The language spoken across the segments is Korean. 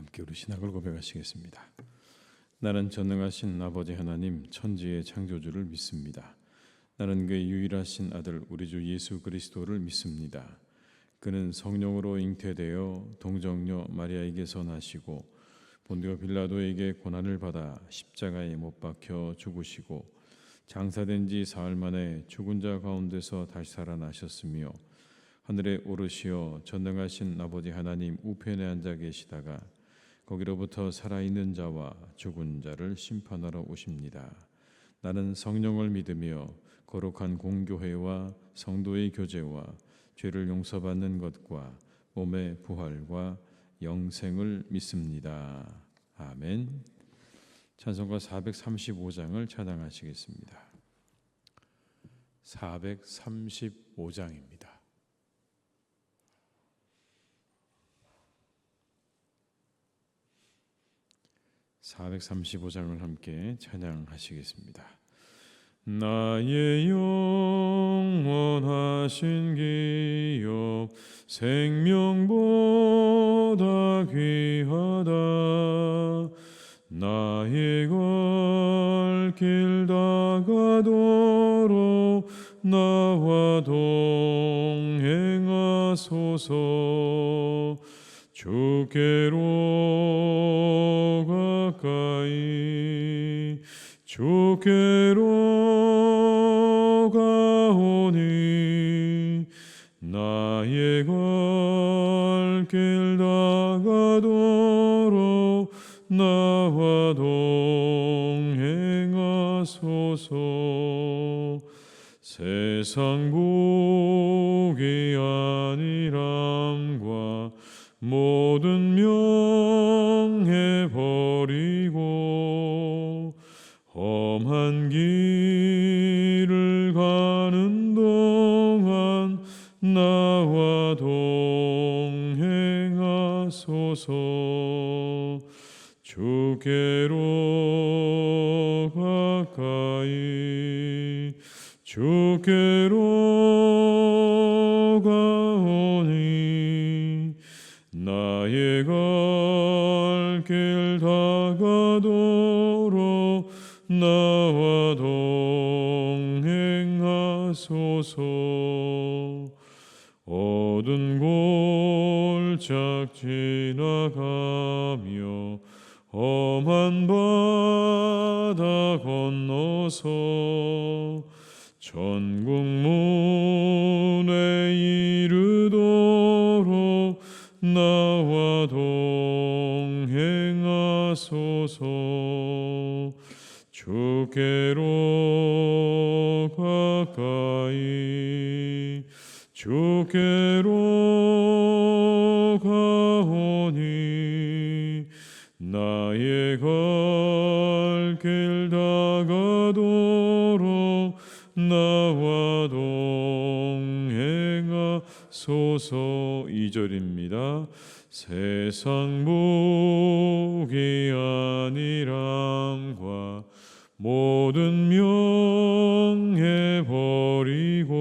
함께 우리 신학을 고백하시겠습니다. 나는 전능하신 아버지 하나님 천지의 창조주를 믿습니다. 나는 그의 유일하신 아들 우리 주 예수 그리스도를 믿습니다. 그는 성령으로 잉태되어 동정녀 마리아에게서 나시고 본디오 빌라도에게 고난을 받아 십자가에 못 박혀 죽으시고 장사된 지 사흘 만에 죽은 자 가운데서 다시 살아나셨으며 하늘에 오르시어 전능하신 아버지 하나님 우편에 앉아 계시다가 거기로부터 살아있는 자와 죽은 자를 심판하러 오십니다. 나는 성령을 믿으며 거룩한 공교회와 성도의 교제와 죄를 용서받는 것과 몸의 부활과 영생을 믿습니다. 아멘. 찬송가 435장을 찬양하시겠습니다. 435장입니다. 435장을 함께 찬양하시겠습니다. 나의 영원하신 기업 생명보다 귀하다. 나의 갈 길 다가도록 나와 동행하소서. 주께로 가까이 주께로 가오니 나의 갈 길 다가도록 나와 동행하소서. 세상 복이 아니람과 모든 명예 버리고 험한 길을 가는 동안 나와 동행하소서. 주께로 가까이 주께로 가오니 나의 갈 길 다가도록 나와 동행하소서. 어두운 골짝 지나가며 험한 바다 건너서 천국 문에 이르도록 나와 동행하소서. 주께로 가까이 주께로 가오니 나의 갈 길 다가도록 나와 동행하소서. 2절입니다. 세상 복이 아니람과 모든 명예 버리고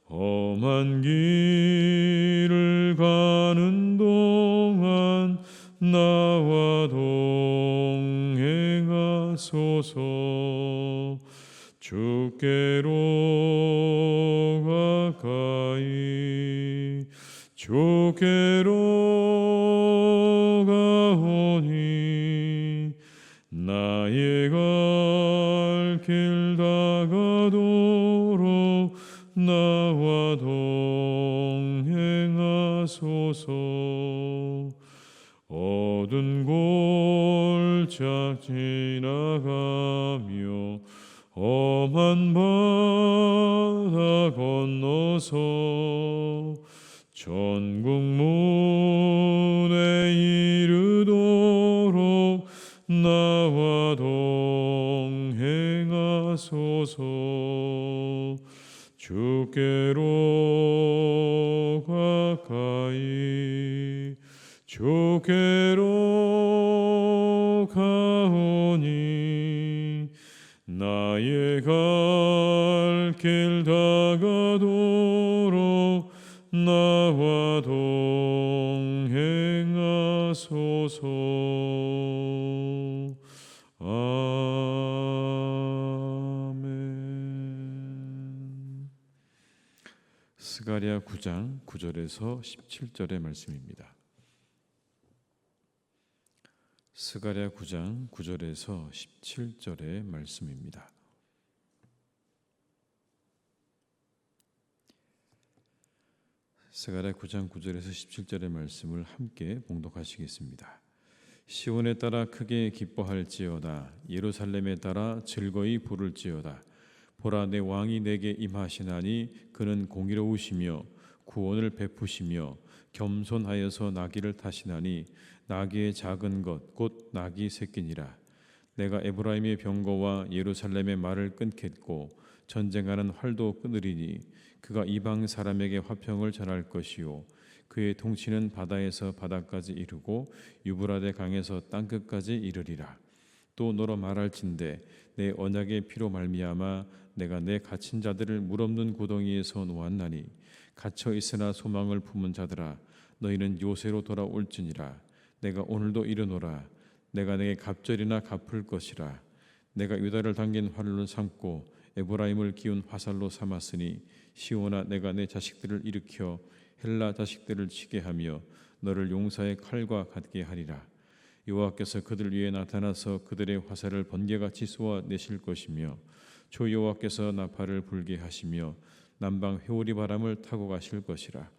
험한 길을 가는 동안 나와 동행하소서. 주께로 가까이 주께로 가오니 나의 갈 길 다가도록 나와 동행하소서. 어두운 골짝 지나가며 험한 바다 건너서 천국 문에 이르도록 나와 동행하소서. 주께로 가까이 주께로 가오니 나의 갈 길 다가도록 나와 동행하소서. 하소서. 아멘. 스가랴 9장 9절에서 17절의 말씀입니다. 스가랴 9장 9절에서 17절의 말씀입니다. 스가랴 9장 9절에서 17절의 말씀을 함께 봉독하시겠습니다. 시온에 따라 크게 기뻐할지어다. 예루살렘에 따라 즐거이 부를지어다. 보라, 내 왕이 내게 임하시나니 그는 공의로우시며 구원을 베푸시며 겸손하여서 나귀를 타시나니 나귀의 작은 것 곧 나귀 새끼니라. 내가 에브라임의 병거와 예루살렘의 말을 끊겠고 전쟁하는 활도 끊으리니 그가 이방 사람에게 화평을 전할 것이요 그의 통치는 바다에서 바다까지 이르고 유브라데 강에서 땅끝까지 이르리라. 또 너로 말할진대 내 언약의 피로 말미암아 내가 내 갇힌 자들을 물없는 구덩이에서 놓았나니 갇혀 있으나 소망을 품은 자들아 너희는 요새로 돌아올지니라. 내가 오늘도 이르노라. 내가 내게 갑절이나 갚을 것이라. 내가 유다를 당긴 활로 삼고 에브라임을 기운 화살로 삼았으니 시온아, 내가 내 자식들을 일으켜 헬라 자식들을 치게 하며 너를 용사의 칼과 같게 하리라. 여호와께서 그들 위에 나타나서 그들의 화살을 번개같이 쏘아 내실 것이며 조 여호와께서 나팔을 불게 하시며 남방 회오리 바람을 타고 가실 것이라.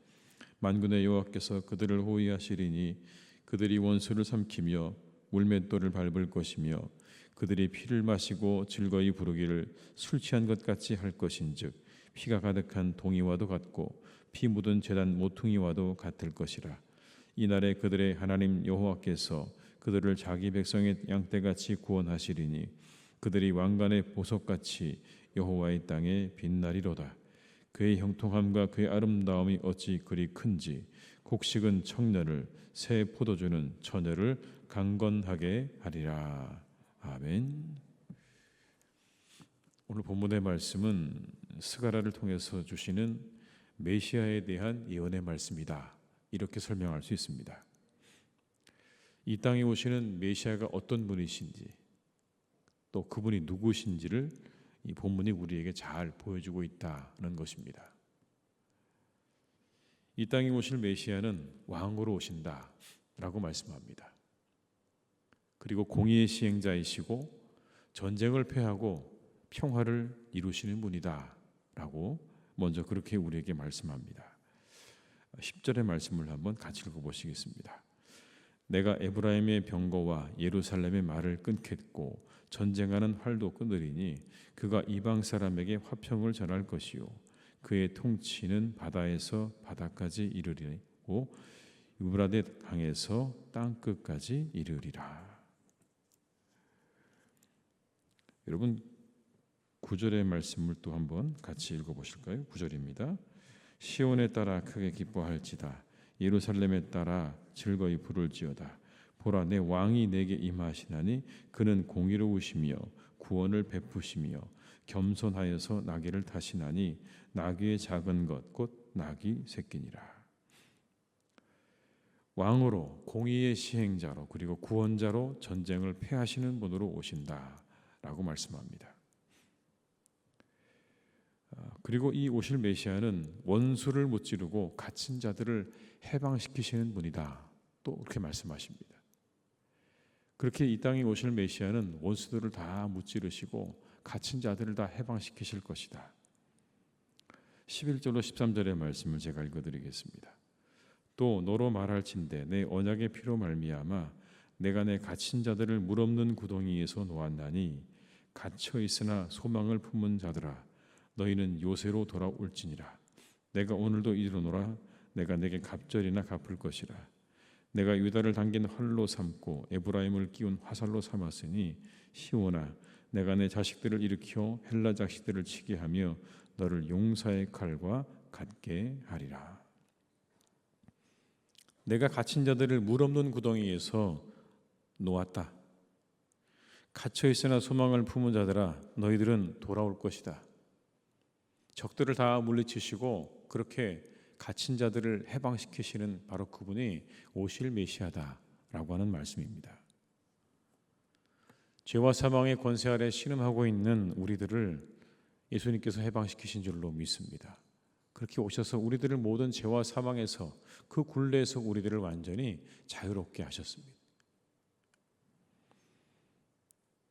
만군의 여호와께서 그들을 호위하시리니 그들이 원수를 삼키며 물맷돌을 밟을 것이며 그들이 피를 마시고 즐거이 부르기를 술 취한 것 같이 할 것인즉 피가 가득한 동이와도 같고 피 묻은 제단 모퉁이와도 같을 것이라. 이날에 그들의 하나님 여호와께서 그들을 자기 백성의 양떼같이 구원하시리니 그들이 왕관의 보석같이 여호와의 땅에 빛나리로다. 그의 형통함과 그의 아름다움이 어찌 그리 큰지 곡식은 청년을 새 포도주는 처녀를 강건하게 하리라. 아멘. 오늘 본문의 말씀은 스가랴를 통해서 주시는 메시아에 대한 예언의 말씀이다. 이렇게 설명할 수 있습니다. 이 땅에 오시는 메시아가 어떤 분이신지 또 그분이 누구신지를 이 본문이 우리에게 잘 보여주고 있다는 것입니다. 이 땅에 오실 메시아는 왕으로 오신다라고 말씀합니다. 그리고 공의의 시행자이시고 전쟁을 패하고 평화를 이루시는 분이다라고 먼저 그렇게 우리에게 말씀합니다. 10절의 말씀을 한번 같이 읽어보시겠습니다. 내가 에브라임의 병거와 예루살렘의 말을 끊겠고 전쟁하는 활도 끊으리니 그가 이방 사람에게 화평을 전할 것이요 그의 통치는 바다에서 바다까지 이르리고 유브라데 강에서 땅끝까지 이르리라. 여러분 9절의 말씀을 또 한번 같이 읽어보실까요? 9절입니다. 시온에 따라 크게 기뻐할지다. 예루살렘에 따라 즐거이 부를지어다. 보라, 내 왕이 내게 임하시나니 그는 공의로우시며 구원을 베푸시며 겸손하여서 나귀를 타시나니 나귀의 작은 것 곧 나귀 새끼니라. 왕으로 공의의 시행자로 그리고 구원자로 전쟁을 패하시는 분으로 오신다라고 말씀합니다. 그리고 이 오실 메시아는 원수를 무찌르고 갇힌 자들을 해방시키시는 분이다. 또 그렇게 말씀하십니다. 그렇게 이 땅에 오실 메시아는 원수들을 다 무찌르시고 갇힌 자들을 다 해방시키실 것이다. 11절로 13절의 말씀을 제가 읽어드리겠습니다. 또 너로 말할진대 내 언약의 피로 말미암아 내가 내 갇힌 자들을 물없는 구덩이에서 놓았나니 갇혀 있으나 소망을 품은 자들아 너희는 요새로 돌아올지니라. 내가 오늘도 이르노라. 내가 내게 갑절이나 갚을 것이라. 내가 유다를 당긴 활로 삼고 에브라임을 끼운 화살로 삼았으니 시온아, 내가 내 자식들을 일으켜 헬라 자식들을 치게 하며 너를 용사의 칼과 같게 하리라. 내가 갇힌 자들을 물 없는 구덩이에서 놓았다. 갇혀 있으나 소망을 품은 자들아 너희들은 돌아올 것이다. 적들을 다 물리치시고 그렇게 갇힌 자들을 해방시키시는 바로 그분이 오실 메시아다 라고 하는 말씀입니다. 죄와 사망의 권세 아래 신음하고 있는 우리들을 예수님께서 해방시키신 줄로 믿습니다. 그렇게 오셔서 우리들을 모든 죄와 사망에서 그 굴레에서 우리들을 완전히 자유롭게 하셨습니다.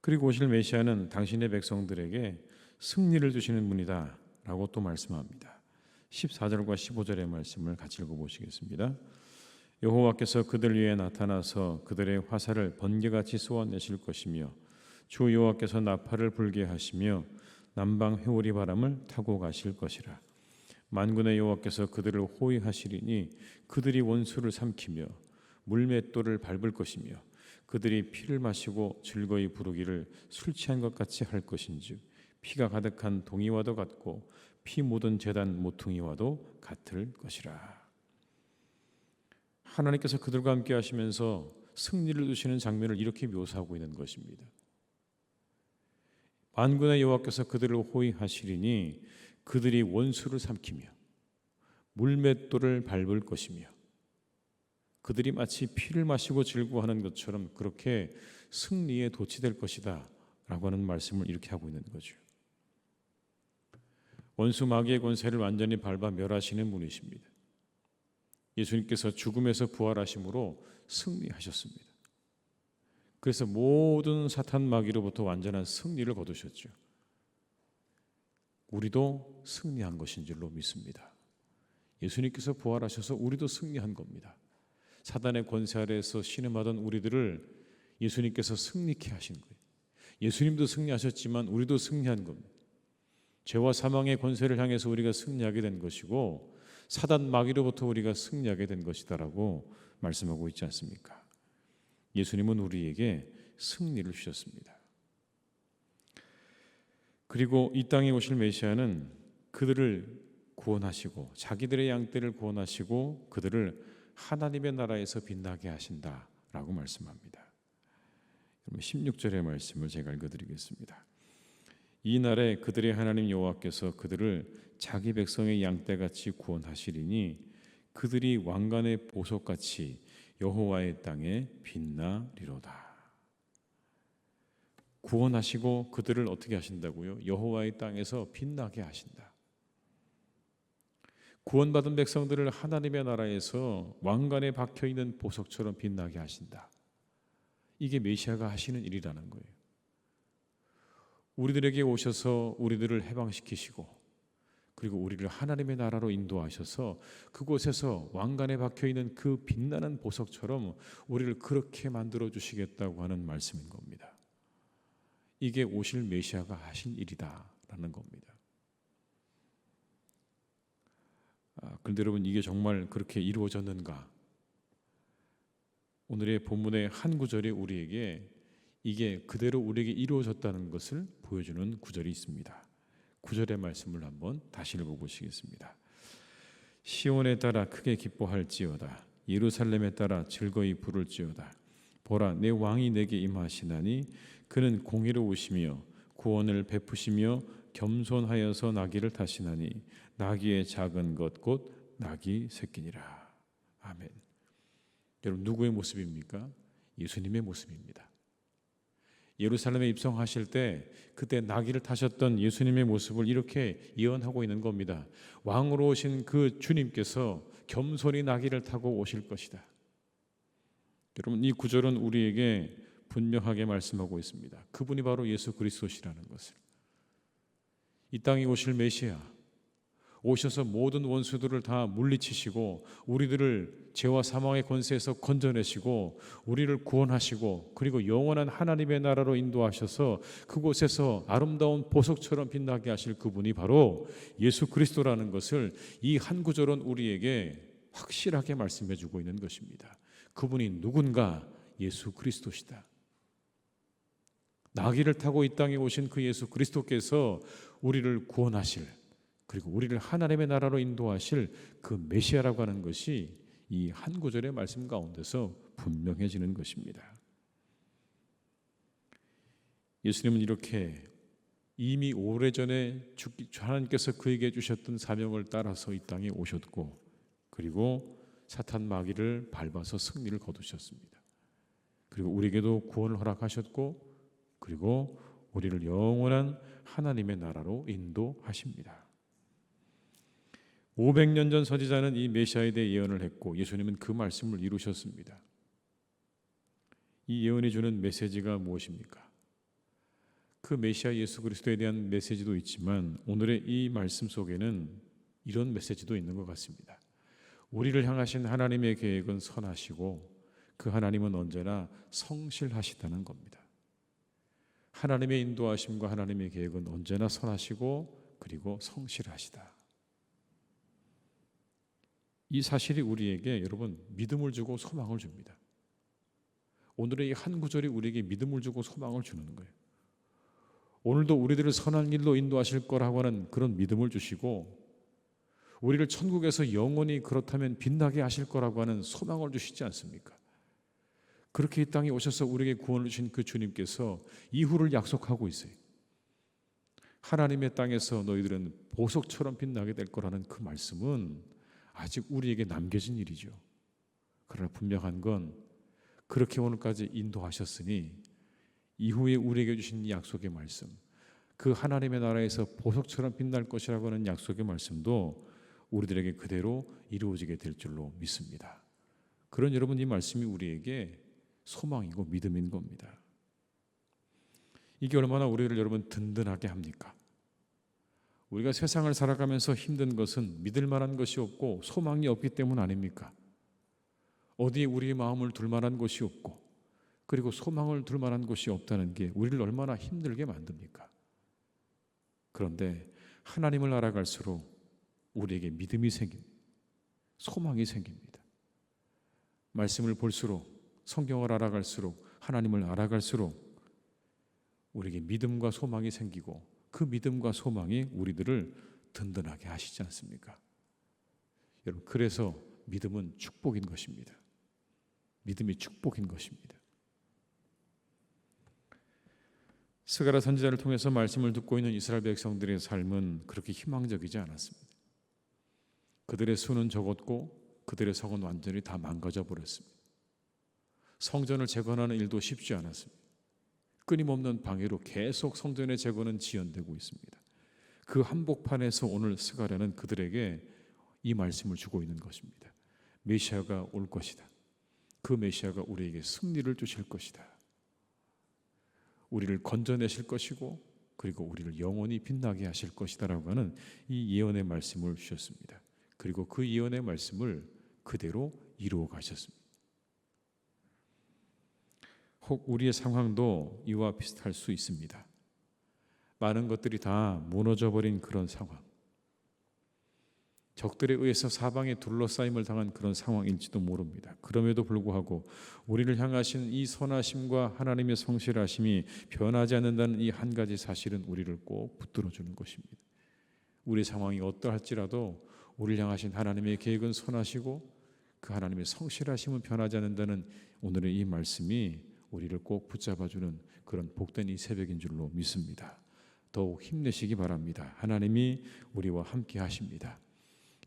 그리고 오실 메시아는 당신의 백성들에게 승리를 주시는 분이다 라고 또 말씀합니다. 14절과 15절의 말씀을 같이 읽어보시겠습니다. 여호와께서 그들 위에 나타나서 그들의 화살을 번개같이 쏘아내실 것이며 주 여호와께서 나팔을 불게 하시며 남방 회오리 바람을 타고 가실 것이라. 만군의 여호와께서 그들을 호위하시리니 그들이 원수를 삼키며 물맷돌을 밟을 것이며 그들이 피를 마시고 즐거이 부르기를 술 취한 것 같이 할 것인즉 피가 가득한 동이와도 같고 피 묻은 제단 모퉁이와도 같을 것이라. 하나님께서 그들과 함께 하시면서 승리를 주시는 장면을 이렇게 묘사하고 있는 것입니다. 만군의 여호와께서 그들을 호위하시리니 그들이 원수를 삼키며 물맷돌을 밟을 것이며 그들이 마치 피를 마시고 즐거워하는 것처럼 그렇게 승리에 도취될 것이다 라고 하는 말씀을 이렇게 하고 있는 거죠. 원수 마귀의 권세를 완전히 밟아 멸하시는 분이십니다. 예수님께서 죽음에서 부활하심으로 승리하셨습니다. 그래서 모든 사탄 마귀로부터 완전한 승리를 거두셨죠. 우리도 승리한 것인 줄로 믿습니다. 예수님께서 부활하셔서 우리도 승리한 겁니다. 사단의 권세 아래에서 신음하던 우리들을 예수님께서 승리케 하신 거예요. 예수님도 승리하셨지만 우리도 승리한 겁니다. 죄와 사망의 권세를 향해서 우리가 승리하게 된 것이고 사단 마귀로부터 우리가 승리하게 된 것이다라고 말씀하고 있지 않습니까? 예수님은 우리에게 승리를 주셨습니다. 그리고 이 땅에 오실 메시아는 그들을 구원하시고 자기들의 양떼를 구원하시고 그들을 하나님의 나라에서 빛나게 하신다라고 말씀합니다. 16절의 말씀을 제가 읽어드리겠습니다. 이 날에 그들의 하나님 여호와께서 그들을 자기 백성의 양떼같이 구원하시리니 그들이 왕관의 보석같이 여호와의 땅에 빛나리로다. 구원하시고 그들을 어떻게 하신다고요? 여호와의 땅에서 빛나게 하신다. 구원받은 백성들을 하나님의 나라에서 왕관에 박혀있는 보석처럼 빛나게 하신다. 이게 메시아가 하시는 일이라는 거예요. 우리들에게 오셔서 우리들을 해방시키시고 그리고 우리를 하나님의 나라로 인도하셔서 그곳에서 왕관에 박혀있는 그 빛나는 보석처럼 우리를 그렇게 만들어 주시겠다고 하는 말씀인 겁니다. 이게 오실 메시아가 하신 일이다라는 겁니다. 그런데 여러분 이게 정말 그렇게 이루어졌는가? 오늘의 본문의 한 구절이 우리에게 이게 그대로 우리에게 이루어졌다는 것을 보여주는 구절이 있습니다. 구절의 말씀을 한번 다시 읽어보시겠습니다. 시온에 따라 크게 기뻐할지어다. 예루살렘에 따라 즐거이 부를지어다. 보라, 내 왕이 내게 임하시나니 그는 공의로우시며 구원을 베푸시며 겸손하여서 나귀를 타시나니 나귀의 작은 것 곧 나귀 새끼니라. 아멘. 여러분 누구의 모습입니까? 예수님의 모습입니다. 예루살렘에 입성하실 때 그때 나귀를 타셨던 예수님의 모습을 이렇게 예언하고 있는 겁니다. 왕으로 오신 그 주님께서 겸손히 나귀를 타고 오실 것이다. 여러분 이 구절은 우리에게 분명하게 말씀하고 있습니다. 그분이 바로 예수 그리스도시라는 것을. 이 땅에 오실 메시아 오셔서 모든 원수들을 다 물리치시고 우리들을 죄와 사망의 권세에서 건져내시고 우리를 구원하시고 그리고 영원한 하나님의 나라로 인도하셔서 그곳에서 아름다운 보석처럼 빛나게 하실 그분이 바로 예수 그리스도라는 것을 이 한 구절은 우리에게 확실하게 말씀해 주고 있는 것입니다. 그분이 누군가? 예수 그리스도시다. 나귀를 타고 이 땅에 오신 그 예수 그리스도께서 우리를 구원하실 그리고 우리를 하나님의 나라로 인도하실 그 메시아라고 하는 것이 이 한 구절의 말씀 가운데서 분명해지는 것입니다. 예수님은 이렇게 이미 오래전에 하나님께서 그에게 주셨던 사명을 따라서 이 땅에 오셨고 그리고 사탄 마귀를 밟아서 승리를 거두셨습니다. 그리고 우리에게도 구원을 허락하셨고 그리고 우리를 영원한 하나님의 나라로 인도하십니다. 500년 전 선지자는 이 메시아에 대해 예언을 했고 예수님은 그 말씀을 이루셨습니다. 이 예언이 주는 메시지가 무엇입니까? 그 메시아 예수 그리스도에 대한 메시지도 있지만 오늘의 이 말씀 속에는 이런 메시지도 있는 것 같습니다. 우리를 향하신 하나님의 계획은 선하시고 그 하나님은 언제나 성실하시다는 겁니다. 하나님의 인도하심과 하나님의 계획은 언제나 선하시고 그리고 성실하시다. 이 사실이 우리에게 여러분 믿음을 주고 소망을 줍니다. 오늘의 이 한 구절이 우리에게 믿음을 주고 소망을 주는 거예요. 오늘도 우리들을 선한 길로 인도하실 거라고 하는 그런 믿음을 주시고 우리를 천국에서 영원히 그렇다면 빛나게 하실 거라고 하는 소망을 주시지 않습니까? 그렇게 이 땅에 오셔서 우리에게 구원을 주신 그 주님께서 이후를 약속하고 있어요. 하나님의 땅에서 너희들은 보석처럼 빛나게 될 거라는 그 말씀은 아직 우리에게 남겨진 일이죠. 그러나 분명한 건 그렇게 오늘까지 인도하셨으니 이후에 우리에게 주신 이 약속의 말씀, 그 하나님의 나라에서 보석처럼 빛날 것이라고 하는 약속의 말씀도 우리들에게 그대로 이루어지게 될 줄로 믿습니다. 그런 여러분 이 말씀이 우리에게 소망이고 믿음인 겁니다. 이게 얼마나 우리를 여러분 든든하게 합니까? 우리가 세상을 살아가면서 힘든 것은 믿을 만한 것이 없고 소망이 없기 때문 아닙니까? 어디에 우리의 마음을 둘 만한 곳이 없고 그리고 소망을 둘 만한 곳이 없다는 게 우리를 얼마나 힘들게 만듭니까? 그런데 하나님을 알아갈수록 우리에게 믿음이 생깁니다. 소망이 생깁니다. 말씀을 볼수록 성경을 알아갈수록 하나님을 알아갈수록 우리에게 믿음과 소망이 생기고 그 믿음과 소망이 우리들을 든든하게 하시지 않습니까? 여러분 그래서 믿음은 축복인 것입니다. 믿음이 축복인 것입니다. 스가랴 선지자를 통해서 말씀을 듣고 있는 이스라엘 백성들의 삶은 그렇게 희망적이지 않았습니다. 그들의 수는 적었고 그들의 성은 완전히 다 망가져 버렸습니다. 성전을 재건하는 일도 쉽지 않았습니다. 끊임없는 방해로 계속 성전의 재건은 지연되고 있습니다. 그 한복판에서 오늘 스가랴는 그들에게 이 말씀을 주고 있는 것입니다. 메시아가 올 것이다. 그 메시아가 우리에게 승리를 주실 것이다. 우리를 건져내실 것이고 그리고 우리를 영원히 빛나게 하실 것이다라고 하는 이 예언의 말씀을 주셨습니다. 그리고 그 예언의 말씀을 그대로 이루어 가셨습니다. 혹 우리의 상황도 이와 비슷할 수 있습니다. 많은 것들이 다 무너져 버린 그런 상황, 적들에 의해서 사방에 둘러싸임을 당한 그런 상황일지도 모릅니다. 그럼에도 불구하고 우리를 향하신 이 선하심과 하나님의 성실하심이 변하지 않는다는 이 한 가지 사실은 우리를 꼭 붙들어 주는 것입니다. 우리 상황이 어떠할지라도 우리를 향하신 하나님의 계획은 선하시고 그 하나님의 성실하심은 변하지 않는다는 오늘의 이 말씀이 우리를 꼭 붙잡아주는 그런 복된 이 새벽인 줄로 믿습니다. 더욱 힘내시기 바랍니다. 하나님이 우리와 함께 하십니다.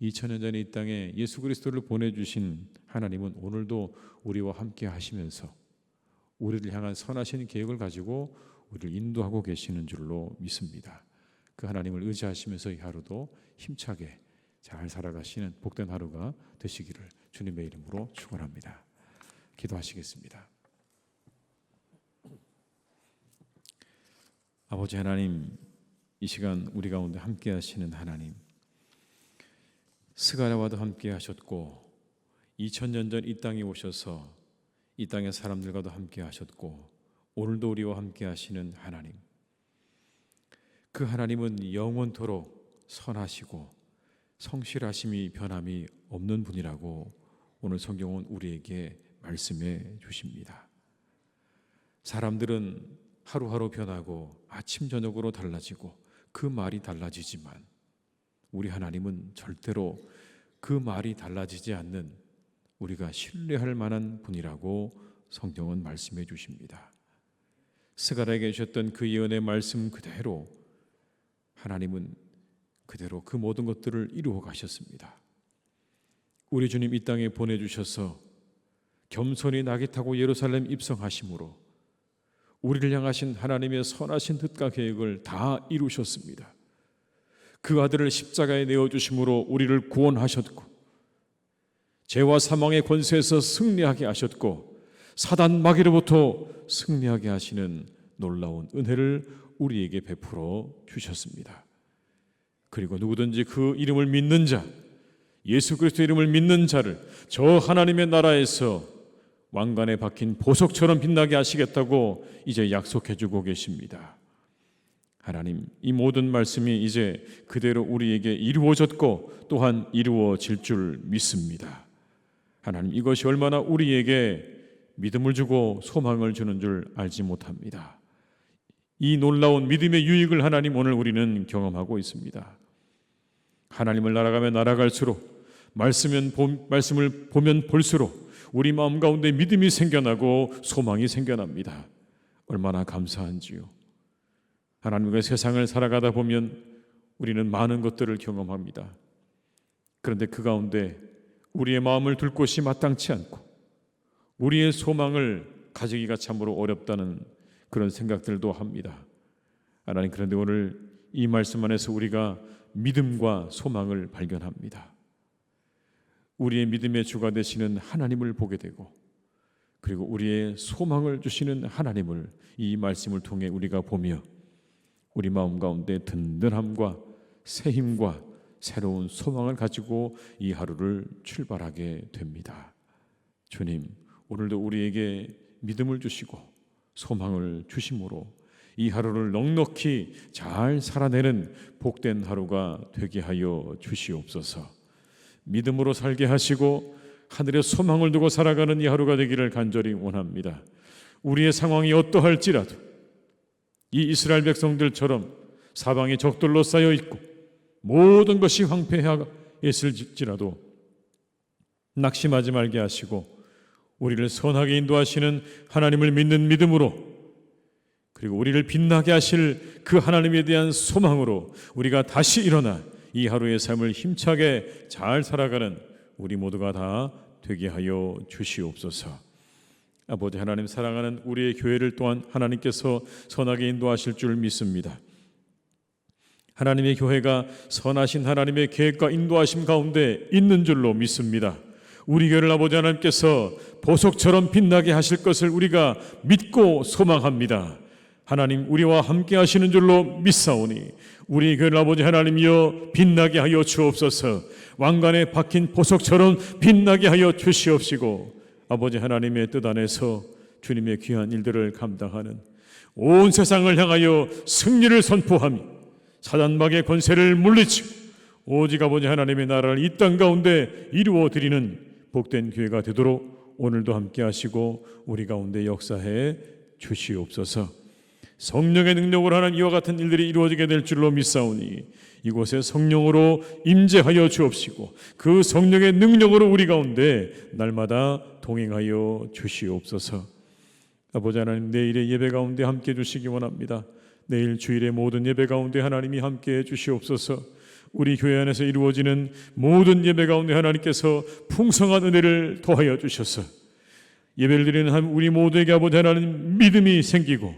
2000년 전에 이 땅에 예수 그리스도를 보내주신 하나님은 오늘도 우리와 함께 하시면서 우리를 향한 선하신 계획을 가지고 우리를 인도하고 계시는 줄로 믿습니다. 그 하나님을 의지하시면서 이 하루도 힘차게 잘 살아가시는 복된 하루가 되시기를 주님의 이름으로 축원합니다. 기도하시겠습니다. 아버지 하나님, 이 시간 우리 가운데 함께 하시는 하나님, 스가랴와도 함께 하셨고 2000년 전 이 땅에 오셔서 이 땅의 사람들과도 함께 하셨고 오늘도 우리와 함께 하시는 하나님, 그 하나님은 영원토록 선하시고 성실하심이 변함이 없는 분이라고 오늘 성경은 우리에게 말씀해 주십니다. 사람들은 하루하루 변하고 아침 저녁으로 달라지고 그 말이 달라지지만 우리 하나님은 절대로 그 말이 달라지지 않는 우리가 신뢰할 만한 분이라고 성경은 말씀해 주십니다. 스가랴에게 주셨던 그 예언의 말씀 그대로 하나님은 그대로 그 모든 것들을 이루어 가셨습니다. 우리 주님 이 땅에 보내주셔서 겸손히 낙이 타고 예루살렘 입성하심으로 우리를 향하신 하나님의 선하신 뜻과 계획을 다 이루셨습니다. 그 아들을 십자가에 내어주심으로 우리를 구원하셨고 죄와 사망의 권세에서 승리하게 하셨고 사단 마귀로부터 승리하게 하시는 놀라운 은혜를 우리에게 베풀어 주셨습니다. 그리고 누구든지 그 이름을 믿는 자, 예수 그리스도 이름을 믿는 자를 저 하나님의 나라에서 왕관에 박힌 보석처럼 빛나게 하시겠다고 이제 약속해 주고 계십니다. 하나님, 이 모든 말씀이 이제 그대로 우리에게 이루어졌고 또한 이루어질 줄 믿습니다. 하나님, 이것이 얼마나 우리에게 믿음을 주고 소망을 주는 줄 알지 못합니다. 이 놀라운 믿음의 유익을 하나님 오늘 우리는 경험하고 있습니다. 하나님을 날아가며 날아갈수록 말씀을 보면 볼수록 우리 마음 가운데 믿음이 생겨나고 소망이 생겨납니다. 얼마나 감사한지요. 하나님과 세상을 살아가다 보면 우리는 많은 것들을 경험합니다. 그런데 그 가운데 우리의 마음을 둘 곳이 마땅치 않고 우리의 소망을 가지기가 참으로 어렵다는 그런 생각들도 합니다. 하나님, 그런데 오늘 이 말씀 안에서 우리가 믿음과 소망을 발견합니다. 우리의 믿음의 주가 되시는 하나님을 보게 되고 그리고 우리의 소망을 주시는 하나님을 이 말씀을 통해 우리가 보며 우리 마음 가운데 든든함과 새 힘과 새로운 소망을 가지고 이 하루를 출발하게 됩니다. 주님, 오늘도 우리에게 믿음을 주시고 소망을 주심으로 이 하루를 넉넉히 잘 살아내는 복된 하루가 되게 하여 주시옵소서. 믿음으로 살게 하시고 하늘의 소망을 두고 살아가는 이 하루가 되기를 간절히 원합니다. 우리의 상황이 어떠할지라도 이 이스라엘 백성들처럼 사방이 적들로 쌓여 있고 모든 것이 황폐했을지라도 낙심하지 말게 하시고 우리를 선하게 인도하시는 하나님을 믿는 믿음으로 그리고 우리를 빛나게 하실 그 하나님에 대한 소망으로 우리가 다시 일어나 이 하루의 삶을 힘차게 잘 살아가는 우리 모두가 다 되게 하여 주시옵소서. 아버지 하나님, 사랑하는 우리의 교회를 또한 하나님께서 선하게 인도하실 줄 믿습니다. 하나님의 교회가 선하신 하나님의 계획과 인도하심 가운데 있는 줄로 믿습니다. 우리 교회를 아버지 하나님께서 보석처럼 빛나게 하실 것을 우리가 믿고 소망합니다. 하나님, 우리와 함께 하시는 줄로 믿사오니 우리 교회를 아버지 하나님이여 빛나게 하여 주옵소서. 왕관에 박힌 보석처럼 빛나게 하여 주시옵시고 아버지 하나님의 뜻 안에서 주님의 귀한 일들을 감당하는 온 세상을 향하여 승리를 선포하며 사단마귀의 권세를 물리치고 오직 아버지 하나님의 나라를 이 땅 가운데 이루어 드리는 복된 교회가 되도록 오늘도 함께 하시고 우리 가운데 역사해 주시옵소서. 성령의 능력으로 하는 이와 같은 일들이 이루어지게 될 줄로 믿사오니 이곳에 성령으로 임재하여 주옵시고 그 성령의 능력으로 우리 가운데 날마다 동행하여 주시옵소서. 아버지 하나님, 내일의 예배 가운데 함께 주시기 원합니다. 내일 주일의 모든 예배 가운데 하나님이 함께 주시옵소서. 우리 교회 안에서 이루어지는 모든 예배 가운데 하나님께서 풍성한 은혜를 더하여 주셔서 예배를 드리는 우리 모두에게 아버지 하나님 믿음이 생기고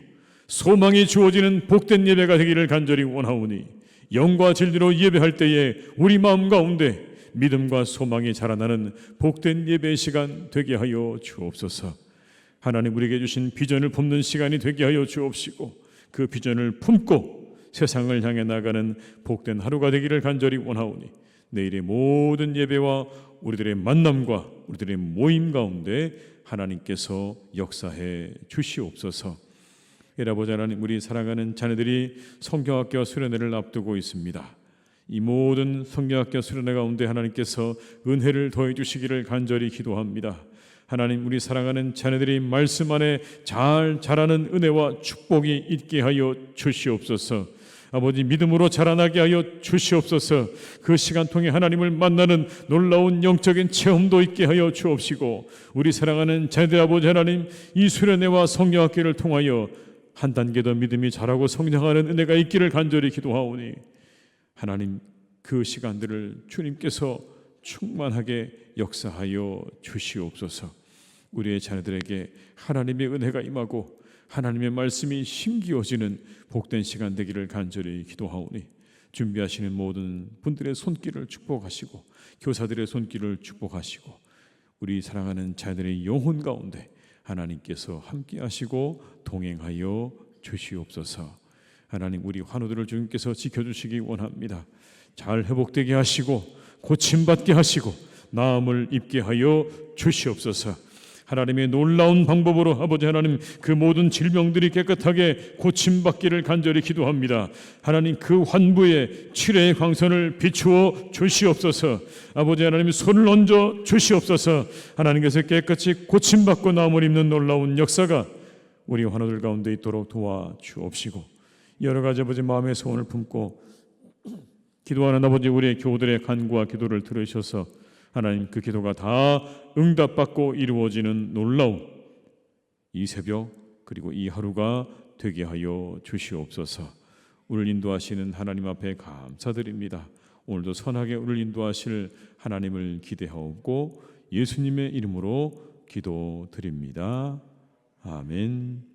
소망이 주어지는 복된 예배가 되기를 간절히 원하오니 영과 진리로 예배할 때에 우리 마음 가운데 믿음과 소망이 자라나는 복된 예배의 시간 되게 하여 주옵소서. 하나님, 우리에게 주신 비전을 품는 시간이 되게 하여 주옵시고 그 비전을 품고 세상을 향해 나가는 복된 하루가 되기를 간절히 원하오니 내일의 모든 예배와 우리들의 만남과 우리들의 모임 가운데 하나님께서 역사해 주시옵소서. 아버지 하나님, 우리 사랑하는 자녀들이 성경학교 수련회를 앞두고 있습니다. 이 모든 성경학교 수련회 가운데 하나님께서 은혜를 더해 주시기를 간절히 기도합니다. 하나님, 우리 사랑하는 자녀들이 말씀 안에 잘 자라는 은혜와 축복이 있게 하여 주시옵소서. 아버지, 믿음으로 자라나게 하여 주시옵소서. 그 시간 통해 하나님을 만나는 놀라운 영적인 체험도 있게 하여 주옵시고 우리 사랑하는 자녀들 아버지 하나님, 이 수련회와 성경학교를 통하여 한 단계 더 믿음이 자라고 성장하는 은혜가 있기를 간절히 기도하오니 하나님, 그 시간들을 주님께서 충만하게 역사하여 주시옵소서. 우리의 자녀들에게 하나님의 은혜가 임하고 하나님의 말씀이 힘기어지는 복된 시간 되기를 간절히 기도하오니 준비하시는 모든 분들의 손길을 축복하시고 교사들의 손길을 축복하시고 우리 사랑하는 자녀들의 영혼 가운데 하나님께서 함께 하시고 동행하여 주시옵소서. 하나님, 우리 환우들을 주님께서 지켜주시기 원합니다. 잘 회복되게 하시고 고침받게 하시고 나음을 입게 하여 주시옵소서. 하나님의 놀라운 방법으로 아버지 하나님, 그 모든 질병들이 깨끗하게 고침받기를 간절히 기도합니다. 하나님, 그 환부에 치료의 광선을 비추어 주시옵소서. 아버지 하나님, 손을 얹어 주시옵소서. 하나님께서 깨끗이 고침받고 나음을 입는 놀라운 역사가 우리 환우들 가운데 있도록 도와주옵시고, 여러 가지 아버지 마음의 소원을 품고 기도하는 아버지, 우리의 교우들의 간구와 기도를 들으셔서 하나님, 그 기도가 다 응답받고 이루어지는 놀라운 이 새벽 그리고 이 하루가 되게 하여 주시옵소서. 우리를 인도하시는 하나님 앞에 감사드립니다. 오늘도 선하게 우리를 인도하실 하나님을 기대하옵고 예수님의 이름으로 기도드립니다. 아멘.